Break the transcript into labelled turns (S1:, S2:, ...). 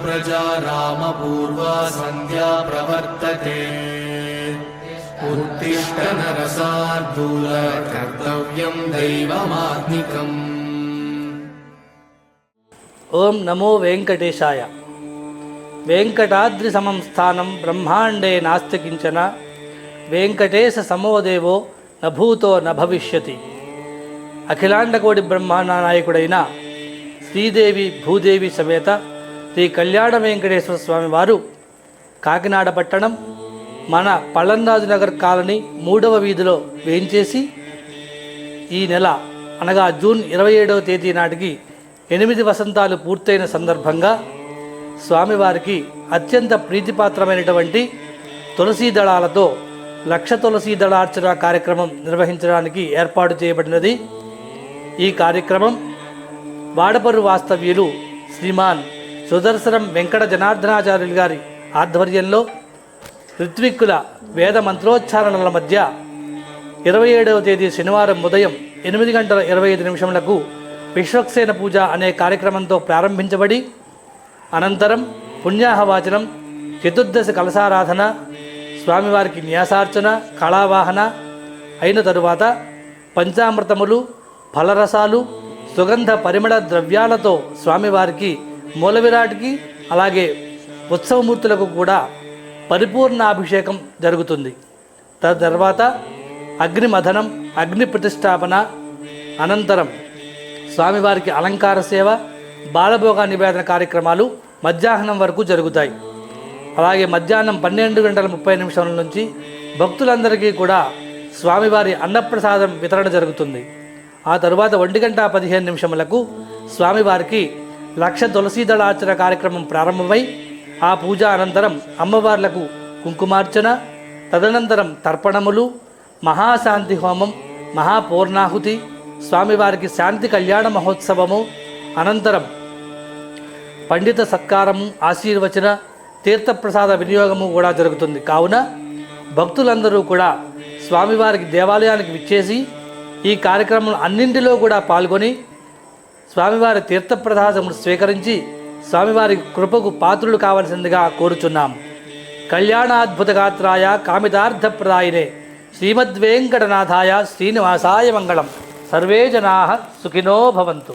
S1: प्रजा रामपूर्वा सन्ध्या प्रवर्तते उत्तिष्ठ नरसार्दूल कर्तव्यं दैवमात्मिकम्।
S2: ओं नमो वेंकटेशाय। वेंकटाद्रि समं स्थानं ब्रह्मांडे नास्ति किंचन वेंकटेश समो देवो न भूतो न भविष्यति। अखिलांडकोटि ब्रह्मांड नायकुडैन श्रीदेवी भूदेवी समेत श्री कल्याण वेंकटेश्वर स्वामी वारु काकिनाड पट्टणं మన పళ్ళంరాజు నగర్ కాలనీ 3వ వీధిలో వేయించేసి ఈ నెల అనగా జూన్ 27వ తేదీ నాటికి 8 వసంతాలు పూర్తయిన సందర్భంగా స్వామివారికి అత్యంత ప్రీతిపాత్రమైనటువంటి తులసీ దళాలతో లక్ష తులసీ దళార్చన కార్యక్రమం నిర్వహించడానికి ఏర్పాటు చేయబడినది। ఈ కార్యక్రమం వాడపర్రు వాస్తవ్యులు శ్రీమాన్ సుదర్శనం వెంకట జనార్దనాచార్యులు గారి ఆధ్వర్యంలో ఋత్విక్కుల వేద మంత్రోచ్చారణల మధ్య 27వ తేదీ శనివారం ఉదయం 8:25 విశ్వక్సేన పూజ అనే కార్యక్రమంతో ప్రారంభించబడి అనంతరం పుణ్యాహవాచనం, చతుర్దశి కలశారాధన, స్వామివారికి న్యాసార్చన, కళావాహన అయిన తరువాత పంచామృతములు, ఫలరసాలు, సుగంధ పరిమళ ద్రవ్యాలతో స్వామివారికి మూల విరాట్కి అలాగే ఉత్సవమూర్తులకు కూడా పరిపూర్ణ అభిషేకం జరుగుతుంది। తరువాత అగ్నిమథనం, అగ్ని ప్రతిష్టాపన అనంతరం స్వామివారికి అలంకార సేవ, బాలభోగ నివేదన కార్యక్రమాలు మధ్యాహ్నం వరకు జరుగుతాయి। అలాగే మధ్యాహ్నం 12:30 నుంచి భక్తులందరికీ కూడా స్వామివారి అన్నప్రసాదం వితరణ జరుగుతుంది। ఆ తరువాత 1:15 స్వామివారికి లక్ష తులసీదళార్చన కార్యక్రమం ప్రారంభమై ఆ పూజ అనంతరం అమ్మవార్లకు కుంకుమార్చన, తదనంతరం తర్పణములు, మహాశాంతి హోమం, మహాపూర్ణాహుతి, స్వామివారికి శాంతి కళ్యాణ మహోత్సవము అనంతరం పండిత సత్కారము, ఆశీర్వచన, తీర్థప్రసాద వినియోగము కూడా జరుగుతుంది। కావున భక్తులందరూ కూడా స్వామివారికి దేవాలయానికి విచ్చేసి ఈ కార్యక్రమం అన్నింటిలో కూడా పాల్గొని స్వామివారి తీర్థప్రసాదములు స్వీకరించి స్వామివారి కృపకు పాత్రులు కావలసిందిగా కోరుచున్నాం। కళ్యాణాద్భుతగాత్రాయ కామితార్థప్రదాయినే శ్రీమద్వేంకటనాథాయ శ్రీనివాసాయ మంగళం। సర్వే జనాః సుఖినో భవంతు।